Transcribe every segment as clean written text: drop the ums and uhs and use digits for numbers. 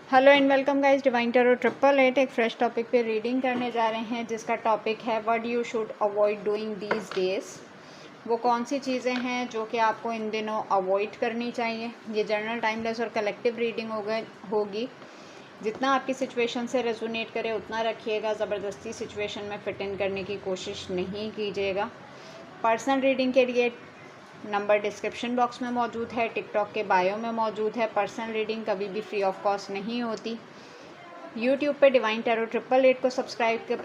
Hello and welcome guys, divine tarot 888 एक fresh topic पे reading करने जा रहे हैं जिसका टॉपिक है what you should avoid doing these days. वो कौन सी चीज़ें हैं जो कि आपको इन दिनों अवॉइड करनी चाहिए। ये जनरल टाइमलेस और कलेक्टिव रीडिंग होगी। जितना आपकी सिचुएशन से रेजोनेट करे उतना रखिएगा, ज़बरदस्ती सिचुएशन में फिट इन करने की कोशिश नहीं कीजिएगा। पर्सनल रीडिंग के लिए नंबर डिस्क्रिप्शन बॉक्स में मौजूद है, टिकटॉक के बायो में मौजूद है। पर्सनल रीडिंग कभी भी फ्री ऑफ कॉस्ट नहीं होती। यूट्यूब पे डिवाइन टैरो 888 को सब्सक्राइब कर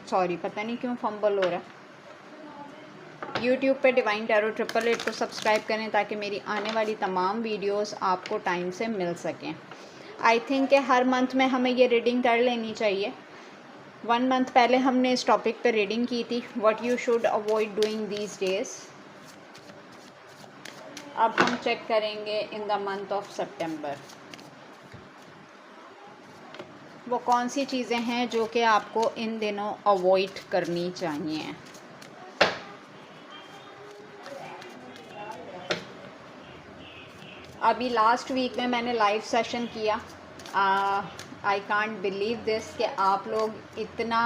सॉरी पता नहीं क्यों फंबल हो रहा है। यूट्यूब पे डिवाइन टैरो 888 को सब्सक्राइब करें ताकि मेरी आने वाली तमाम वीडियोस आपको टाइम से मिल सकें। आई थिंक कि हर मंथ में हमें ये रीडिंग कर लेनी चाहिए। 1 मंथ पहले हमने इस टॉपिक पे रीडिंग की थी, what you should avoid doing these days. अब हम चेक करेंगे इन द मंथ ऑफ सितंबर वो कौन सी चीज़ें हैं जो कि आपको इन दिनों अवॉइड करनी चाहिए। अभी लास्ट वीक में मैंने लाइव सेशन किया। आई कांट बिलीव दिस कि आप लोग इतना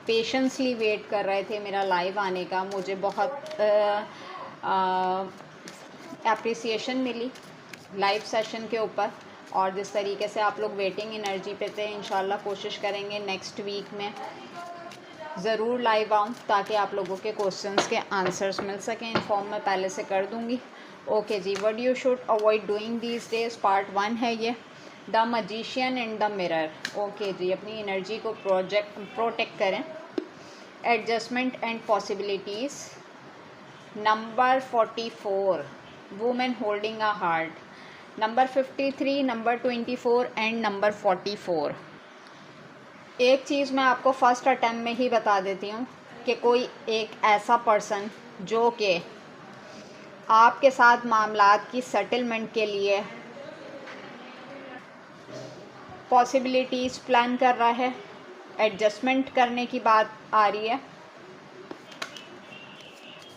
पेशेंसली वेट कर रहे थे मेरा लाइव आने का। मुझे बहुत एप्रिसिएशन मिली लाइव सेशन के ऊपर, और जिस तरीके से आप लोग वेटिंग एनर्जी पे थे, इंशाल्लाह कोशिश करेंगे नेक्स्ट वीक में ज़रूर लाइव आऊँ ताकि आप लोगों के क्वेश्चंस के आंसर्स मिल सकें। इन्फॉर्म मैं पहले से कर दूँगी। ओके जी, what you should avoid doing these days part 1 है ये, the magician and the mirror. Okay जी, अपनी एनर्जी को प्रोटेक्ट करें। Adjustment and possibilities. Number 44, women holding a heart. Number 53, number 24 and number 44। एक चीज़ मैं आपको फर्स्ट अटेम्प्ट में ही बता देती हूँ कि कोई एक ऐसा पर्सन जो कि आपके साथ मामलात की सेटलमेंट के लिए पॉसिबिलिटीज़ प्लान कर रहा है, एडजस्टमेंट करने की बात आ रही है।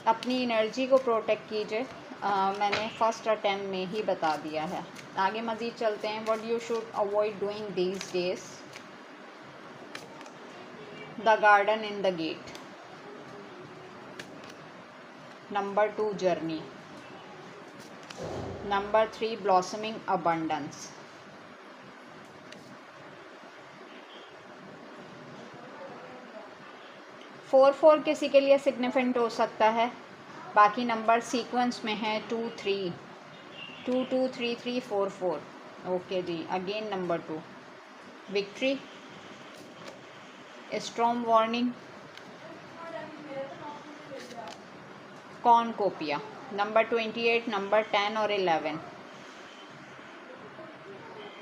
अपनी एनर्जी को प्रोटेक्ट कीजिए। मैंने फर्स्ट अटेम्प्ट में ही बता दिया है। आगे मज़ीद चलते हैं। What you should avoid doing these days. The garden in the gate. Number 2, journey. Number 3, blossoming abundance. Four किसी के लिए सिग्निफिकेंट हो सकता है। बाकी नंबर सीक्वेंस में है 2 3 2 2 3 3 4 4। ओके जी, again number 2, victory, storm warning, cornucopia. Number 28, number 10 और 11।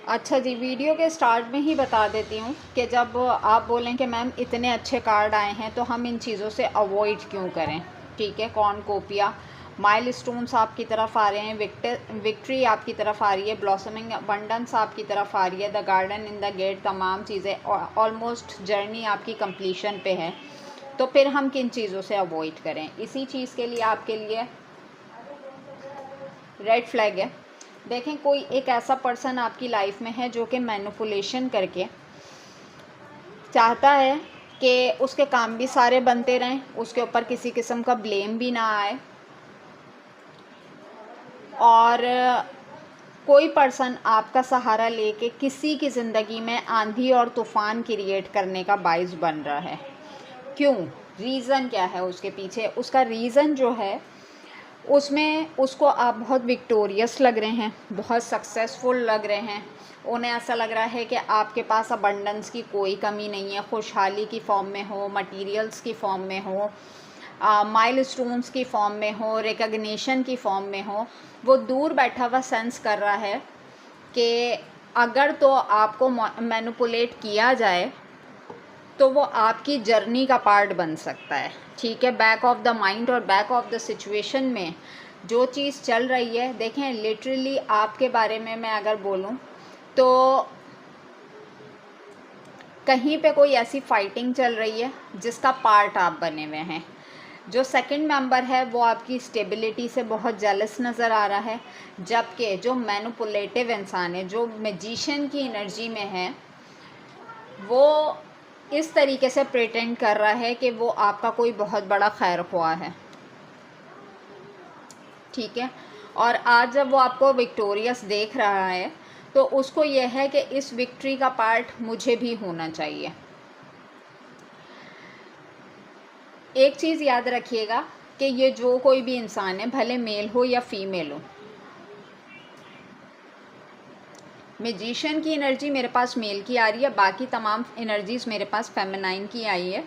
अच्छा जी, वीडियो के स्टार्ट में ही बता देती हूँ कि जब आप बोलें कि मैम इतने अच्छे कार्ड आए हैं तो हम इन चीज़ों से अवॉइड क्यों करें। ठीक है, कॉर्नकोपिया, माइलस्टोन्स आपकी तरफ आ रहे हैं, विक्ट्री आपकी तरफ आ रही है, ब्लॉसमिंग अबंडेंस आपकी तरफ आ रही है, the garden in the gate, तमाम चीज़ें ऑलमोस्ट जर्नी आपकी कंप्लीशन पे है। तो फिर हम किन चीज़ों से अवॉइड करें। इसी चीज़ के लिए आपके लिए रेड फ्लैग है। देखें, कोई एक ऐसा पर्सन आपकी लाइफ में है जो कि मैनिपुलेशन करके चाहता है कि उसके काम भी सारे बनते रहें, उसके ऊपर किसी किस्म का ब्लेम भी ना आए, और कोई पर्सन आपका सहारा लेके किसी की ज़िंदगी में आंधी और तूफ़ान क्रिएट करने का बाइस बन रहा है। क्यों, रीज़न क्या है उसके पीछे। उसका रीज़न जो है उसमें उसको आप बहुत विक्टोरियस लग रहे हैं, बहुत सक्सेसफुल लग रहे हैं। उन्हें ऐसा लग रहा है कि आपके पास अबंडेंस की कोई कमी नहीं है, खुशहाली की फॉर्म में हो, मटेरियल्स की फॉर्म में हो, माइलस्टोन्स की फॉर्म में हो, रिकग्निशन की फॉर्म में हो। वो दूर बैठा हुआ सेंस कर रहा है कि अगर तो आपको मैनिपुलेट किया जाए तो वो आपकी जर्नी का पार्ट बन सकता है। ठीक है, बैक ऑफ द माइंड और बैक ऑफ द सिचुएशन में जो चीज़ चल रही है, देखें लिटरली आपके बारे में मैं अगर बोलूं तो कहीं पे कोई ऐसी फाइटिंग चल रही है जिसका पार्ट आप बने हुए हैं। जो सेकंड मेंबर है वो आपकी स्टेबिलिटी से बहुत जेलस नज़र आ रहा है, जबकि जो मैनिपुलेटिव इंसान है, जो मैजिशियन की एनर्जी में है, वो इस तरीके से प्रिटेंड कर रहा है कि वो आपका कोई बहुत बड़ा खैर ख्वाह है। ठीक है, और आज जब वो आपको विक्टोरियस देख रहा है तो उसको यह है कि इस विक्ट्री का पार्ट मुझे भी होना चाहिए। एक चीज़ याद रखिएगा कि ये जो कोई भी इंसान है, भले मेल हो या फीमेल हो, मैजिशियन की एनर्जी मेरे पास मेल की आ रही है, बाकी तमाम एनर्जीज मेरे पास फेमिनाइन की आई है।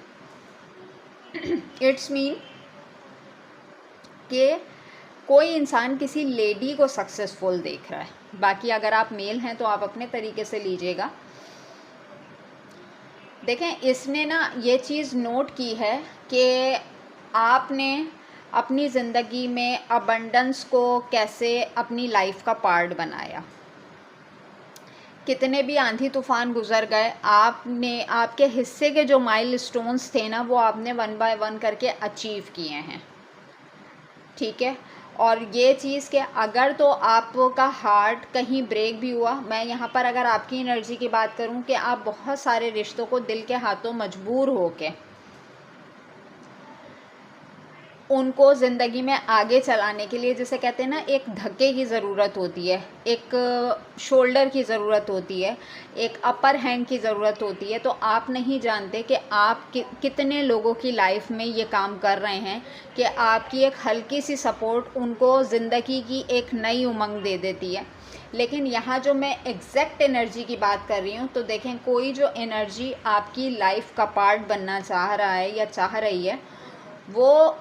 इट्स मीन कि कोई इंसान किसी लेडी को सक्सेसफुल देख रहा है। बाकी अगर आप मेल हैं तो आप अपने तरीके से लीजिएगा। देखें, इसने ना ये चीज़ नोट की है कि आपने अपनी ज़िंदगी में अबंडेंस को कैसे अपनी लाइफ का पार्ट बनाया। कितने भी आंधी तूफान गुजर गए, आपने आपके हिस्से के जो माइलस्टोन्स थे ना, वो आपने 1 बाय 1 करके अचीव किए हैं। ठीक है, और ये चीज़ के अगर तो आपका हार्ट कहीं ब्रेक भी हुआ, मैं यहाँ पर अगर आपकी एनर्जी की बात करूँ कि आप बहुत सारे रिश्तों को दिल के हाथों मजबूर होके उनको ज़िंदगी में आगे चलाने के लिए, जैसे कहते हैं ना, एक धक्के की ज़रूरत होती है, एक शोल्डर की ज़रूरत होती है, एक अपर हैंड की ज़रूरत होती है। तो आप नहीं जानते कि आप कितने लोगों की लाइफ में ये काम कर रहे हैं कि आपकी एक हल्की सी सपोर्ट उनको ज़िंदगी की एक नई उमंग दे देती है। लेकिन यहाँ जो मैं एग्जैक्ट एनर्जी की बात कर रही हूँ, तो देखें, कोई जो एनर्जी आपकी लाइफ का पार्ट बनना चाह रहा है या चाह रही है, वो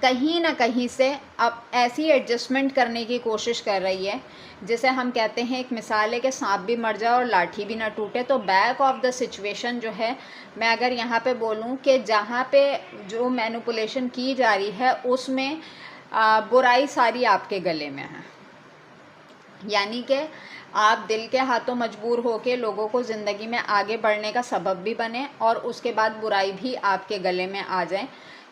कहीं ना कहीं से अब ऐसी एडजस्टमेंट करने की कोशिश कर रही है, जैसे हम कहते हैं, एक मिसाल है कि सांप भी मर जाए और लाठी भी ना टूटे। तो बैक ऑफ द सिचुएशन जो है, मैं अगर यहाँ पे बोलूँ कि जहाँ पे जो मैनिपुलेशन की जा रही है उसमें बुराई सारी आपके गले में है। यानी कि आप दिल के हाथों मजबूर होके लोगों को ज़िंदगी में आगे बढ़ने का सबब भी बने, और उसके बाद बुराई भी आपके गले में आ जाए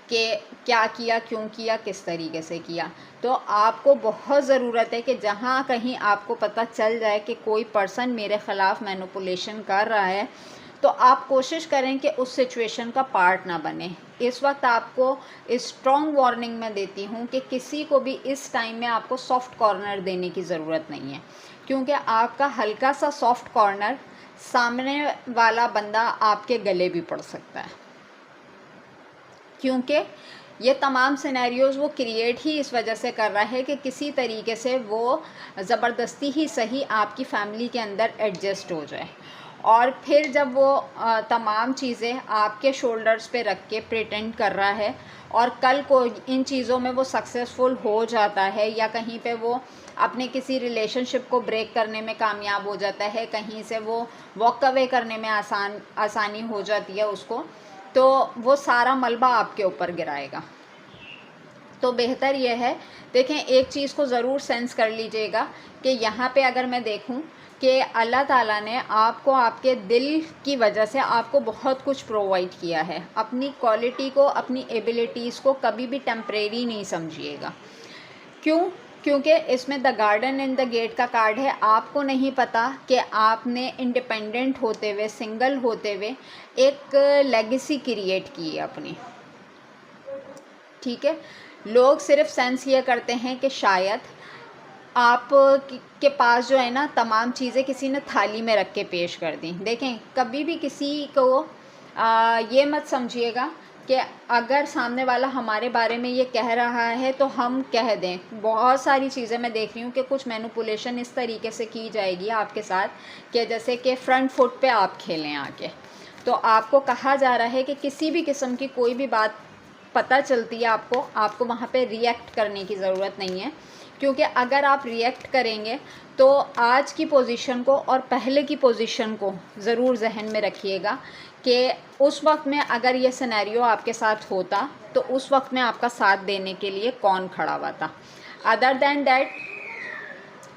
कि क्या किया, क्यों किया, किस तरीके से किया। तो आपको बहुत ज़रूरत है कि जहाँ कहीं आपको पता चल जाए कि कोई पर्सन मेरे ख़िलाफ़ मैनिपुलेशन कर रहा है, तो आप कोशिश करें कि उस सिचुएशन का पार्ट ना बने। इस वक्त आपको स्ट्रॉन्ग वार्निंग मैं देती हूँ कि किसी को भी इस टाइम में आपको सॉफ्ट कॉर्नर देने की ज़रूरत नहीं है, क्योंकि आपका हल्का सा सॉफ्ट कॉर्नर सामने वाला बंदा आपके गले भी पड़ सकता है। क्योंकि ये तमाम सिनेरियोज़ वो क्रिएट ही इस वजह से कर रहा है कि किसी तरीके से वो ज़बरदस्ती ही सही आपकी फैमिली के अंदर एडजस्ट हो जाए, और फिर जब वो तमाम चीज़ें आपके शोल्डर्स पे रख के प्रिटेंड कर रहा है, और कल को इन चीज़ों में वो सक्सेसफुल हो जाता है, या कहीं पे वो अपने किसी रिलेशनशिप को ब्रेक करने में कामयाब हो जाता है, कहीं से वो वॉक अवे करने में आसानी हो जाती है उसको, तो वो सारा मलबा आपके ऊपर गिराएगा। तो बेहतर यह है, देखें, एक चीज़ को ज़रूर सेंस कर लीजिएगा कि यहाँ पे अगर मैं देखूँ कि अल्लाह ताला ने आपको आपके दिल की वजह से आपको बहुत कुछ प्रोवाइड किया है। अपनी क्वालिटी को, अपनी एबिलिटीज़ को कभी भी टेम्परेरी नहीं समझिएगा। क्यों? क्योंकि इसमें the garden and the gate का कार्ड है। आपको नहीं पता कि आपने इंडिपेंडेंट होते हुए, सिंगल होते हुए एक लेगेसी क्रिएट की है अपनी। ठीक है, लोग सिर्फ सेंस ये करते हैं कि शायद आप के पास जो है ना, तमाम चीज़ें किसी ने थाली में रख के पेश कर दी। देखें, कभी भी किसी को ये मत समझिएगा कि अगर सामने वाला हमारे बारे में ये कह रहा है तो हम कह दें। बहुत सारी चीज़ें मैं देख रही हूँ कि कुछ मैनिपुलेशन इस तरीके से की जाएगी आपके साथ कि जैसे कि फ्रंट फुट पे आप खेलें आके। तो आपको कहा जा रहा है कि किसी भी किस्म की कोई भी बात पता चलती है आपको वहाँ पे रिएक्ट करने की ज़रूरत नहीं है, क्योंकि अगर आप रिएक्ट करेंगे तो आज की पोजीशन को और पहले की पोजीशन को ज़रूर जहन में रखिएगा कि उस वक्त में अगर ये सिनेरियो आपके साथ होता तो उस वक्त में आपका साथ देने के लिए कौन खड़ा हुआ था। अदर दैन दैट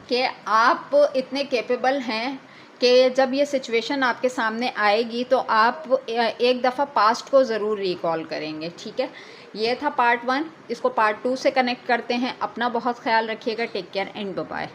कि आप इतने कैपेबल हैं कि जब ये सिचुएशन आपके सामने आएगी तो आप एक दफ़ा पास्ट को ज़रूर रिकॉल करेंगे। ठीक है, ये था पार्ट 1। इसको पार्ट 2 से कनेक्ट करते हैं। अपना बहुत ख्याल रखिएगा। Take care and bye.